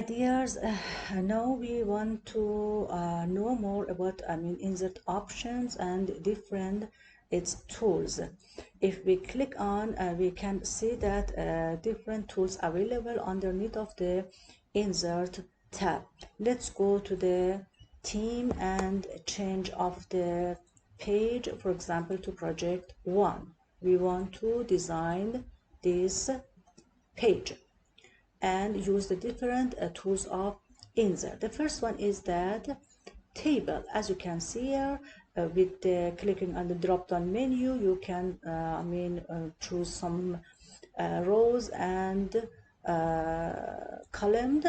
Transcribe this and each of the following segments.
dears, now we want to know more about insert options and different its tools. If we click on, we can see that different tools available underneath of the insert tab. Let's go to the theme and change of the page, for example, to project 1. We want to design this page and use the different tools of insert. The first one is that table. As you can see here, with clicking on the drop-down menu, you can choose some rows and columns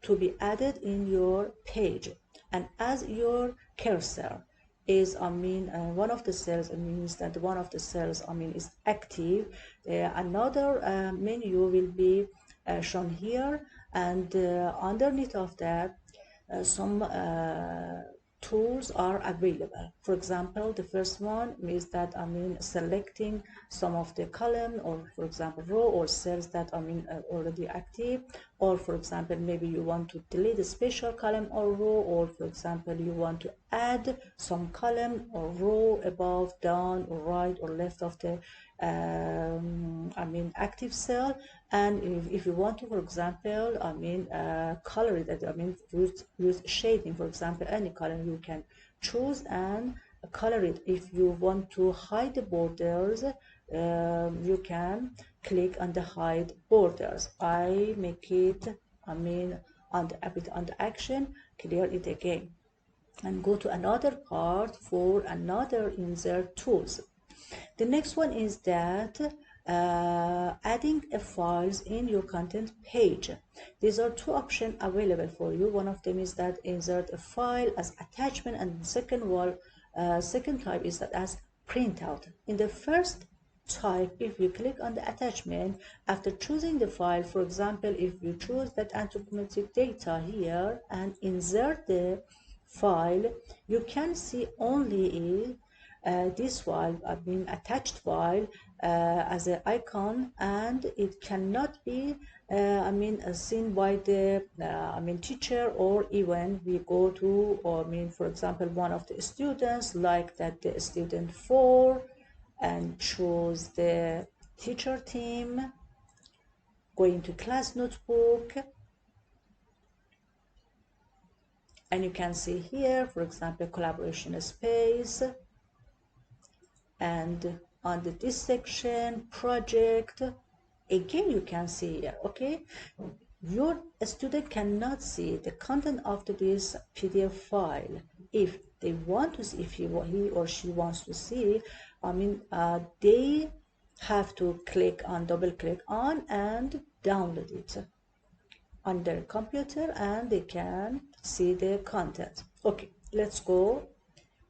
to be added in your page. And as your cursor is one of the cells, it means that one of the cells is active, another menu will be shown here, and underneath of that some tools are available. For example, the first one is that selecting some of the column, or for example row or cells that already active, or for example maybe you want to delete a special column or row, or for example you want to add some column or row above, down, or right or left of the active cell. And if you want to, for example, color it, use shading, for example, any color you can choose and color it. If you want to hide the borders, you can click on the hide borders. I make it, on the action, clear it again, and go to another part for another insert tools. The next one is that adding files in your content page. These are two options available for you. One of them is that insert a file as attachment, and the second type is that as printout. In the first type, if you click on the attachment after choosing the file, for example, if you choose that anthropometric data here and insert the file, you can see only this file, attached file, as an icon, and it cannot be seen by the teacher, or even we go to, or for example one of the students, like that the student 4, and choose the teacher theme, going to class notebook, and you can see here, for example, collaboration space, and under this section project, again you can see here, okay, your student cannot see the content of this PDF file. If they want to see, if he or she wants to see, they have to double click on and download it on their computer, and they can see the content. Okay, let's go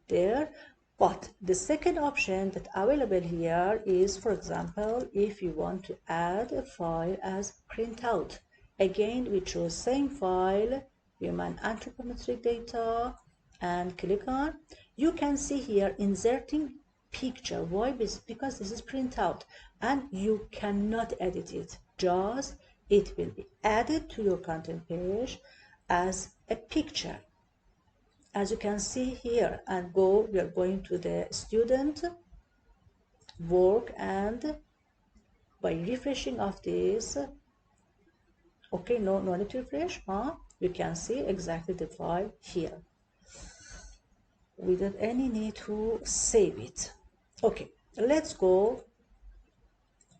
there. But the second option that available here is, for example, if you want to add a file as printout. Again, we choose same file, human anthropometric data, and click on. You can see here inserting picture. Why? Because this is printout and you cannot edit it. Just it will be added to your content page as a picture. As you can see here, and we are going to the student work, and by refreshing of this, okay, no need to refresh, you can see exactly the file here without any need to save it. Okay, let's go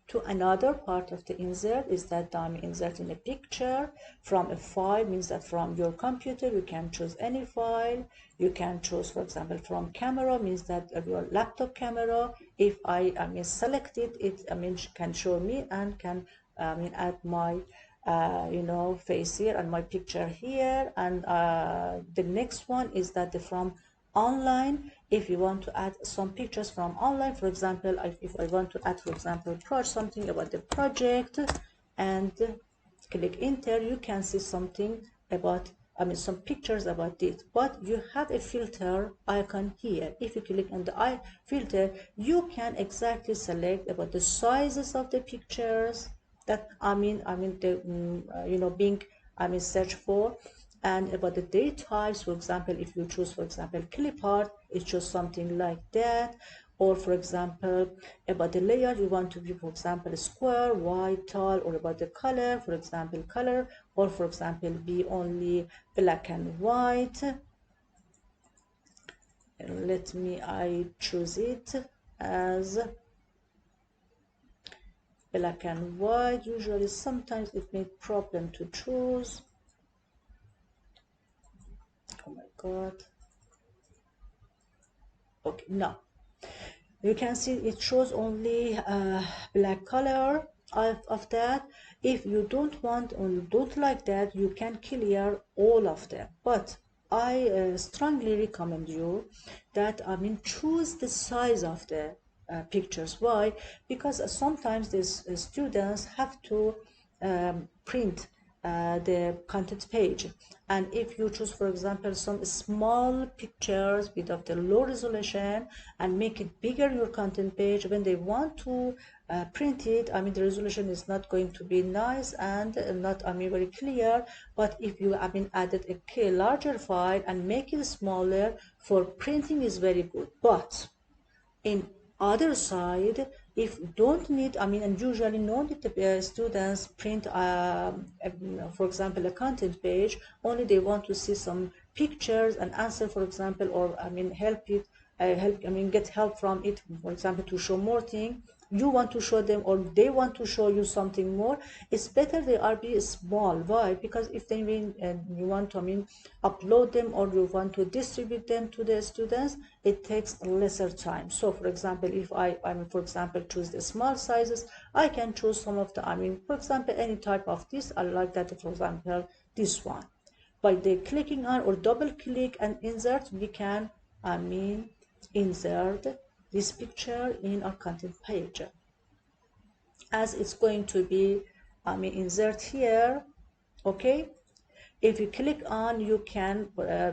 to another part of the insert, is that I'm inserting a picture from a file. Means that from your computer you can choose any file. You can choose, for example, from camera, means that your laptop camera. If I select it, can show me and can add my face here and my picture here. And the next one is that from online. If you want to add some pictures from online, for example, if I want to add, for example, something about the project, and click enter, you can see something about, some pictures about it. But you have a filter icon here. If you click on the filter, you can exactly select about the sizes of the pictures that being search for. And about the date types, for example, if you choose, for example, clip art, it shows something like that. Or for example, about the layout, you want to be, for example, square, wide, tall, or about the color, for example, color, or for example, be only black and white. Let me, I choose it as black and white. Usually, sometimes it makes problem to choose. Oh my God. Okay, now you can see it shows only black color of that. If you don't want or you don't like that, you can clear all of them. But I strongly recommend you that choose the size of the pictures. Why? Because sometimes these students have to print the content page, and if you choose, for example, some small pictures with of the low resolution and make it bigger your content page, when they want to print it, the resolution is not going to be nice and not very clear. But if you added a larger file and make it smaller, for printing is very good. But in other side, if you don't need, and usually no need the students print, for example, a content page, only they want to see some pictures and answer, for example, or get help from it, for example, to show more things. You want to show them, or they want to show you something more, it's better they are be small. Why? Because if they you want to upload them, or you want to distribute them to the students, it takes lesser time. So for example, if I for example choose the small sizes, I can choose some of the for example, any type of this. I like that, for example, this one. By the clicking on or double click and insert, we can insert this picture in our content page, as it's going to be insert here. Okay, if you click on, you can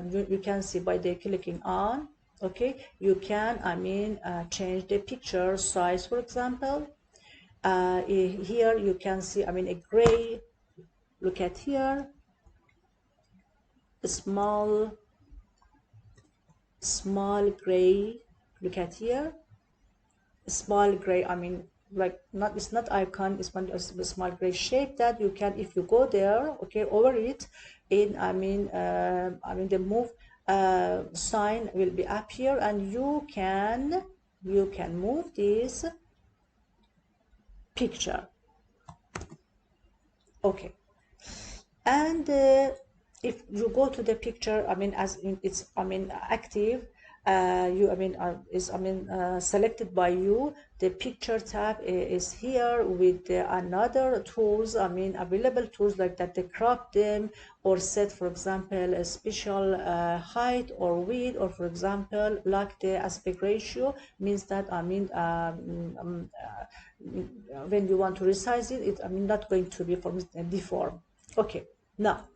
you can see by the clicking on, okay, you can change the picture size. For example, here you can see a gray, look at here, a small gray, look at here, small gray, like not, it's not icon, it's one a small gray shape that you can, if you go there, okay, over it, in the move sign will be up here, and you can move this picture. Okay, and if you go to the picture, as in it's active, you is selected by you. The picture tab is here with another tools, available tools like that, they crop them or set, for example, a special height or width, or for example, like the aspect ratio, means that when you want to resize it, it's not going to be deformed. Okay, now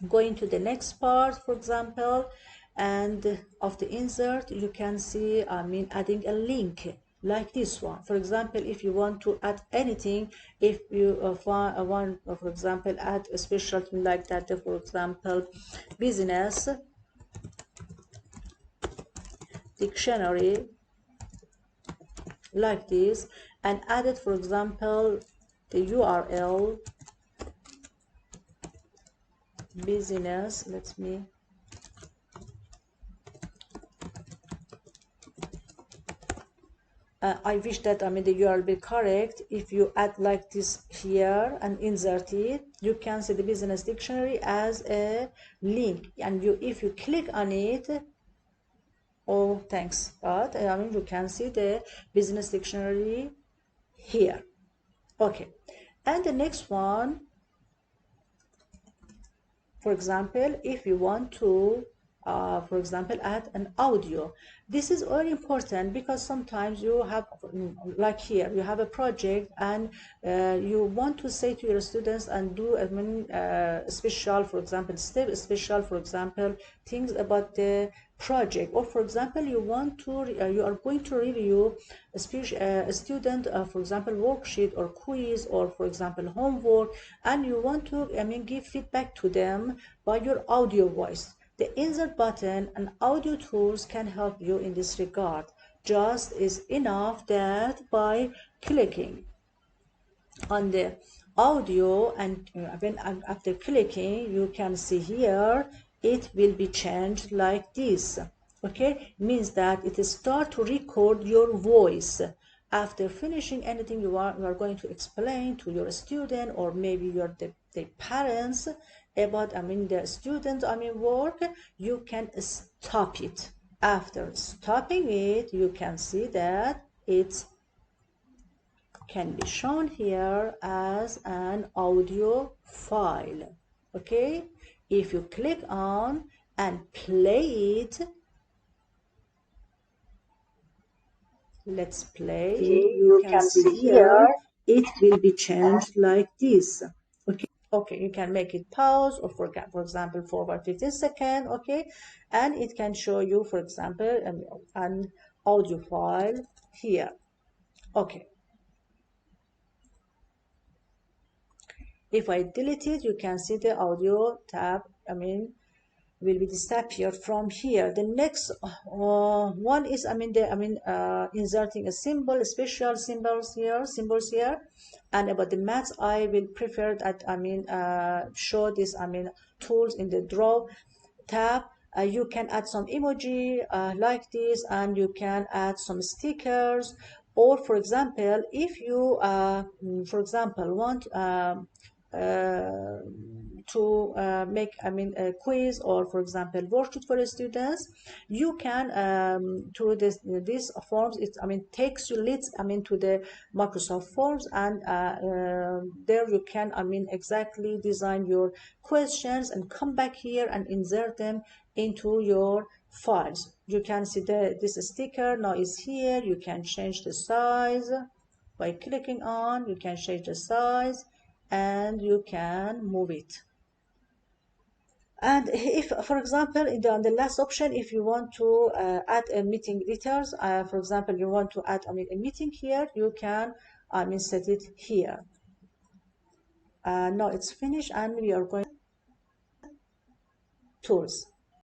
going to the next part, for example, and of the insert, you can see adding a link like this one. For example, if you want to add anything, if you want, for example, add a special thing like that, for example, business dictionary like this, and added, for example, the URL business, let me I wish that the URL be correct. If you add like this here and insert it, you can see the business dictionary as a link, and if you click on it, oh thanks God, you can see the business dictionary here. Okay, and the next one, for example, if you want to for example, add an audio. This is very important because sometimes you have, like here, you have a project and you want to say to your students and do special, for example, special, for example, things about the project. Or for example, you want to, you are going to review a student, for example, worksheet or quiz or, for example, homework, and you want to, give feedback to them by your audio voice. The insert button and audio tools can help you in this regard. Just is enough that by clicking on the audio and after clicking, you can see here it will be changed like this. Okay, means that it start to record your voice. After finishing anything you are going to explain to your student or maybe the parents about the student work, you can stop it. After stopping it, you can see that it can be shown here as an audio file. Okay, if you click on and play it, let's play. You can see here it will be changed like this. Okay, you can make it pause or for example forward 15 seconds. Okay, and it can show you, for example, an audio file here. Okay, if I delete it, you can see the audio tab will be disappeared from here. The next one is inserting a symbol, special symbols here. And about the maths, I will prefer that show this tools in the draw tab. You can add some emoji like this, and you can add some stickers. Or for example, if you for example want to make a quiz or for example worksheet for students, you can through these forms, it takes you leads to the Microsoft Forms, and there you can exactly design your questions and come back here and insert them into your files. You can see this sticker now is here. You can change the size by clicking on. You can change the size and you can move it. And if, for example, on the last option, if you want to add a meeting details, for example, you want to add a meeting here, you can set it here. Now it's finished, and we are going to tools.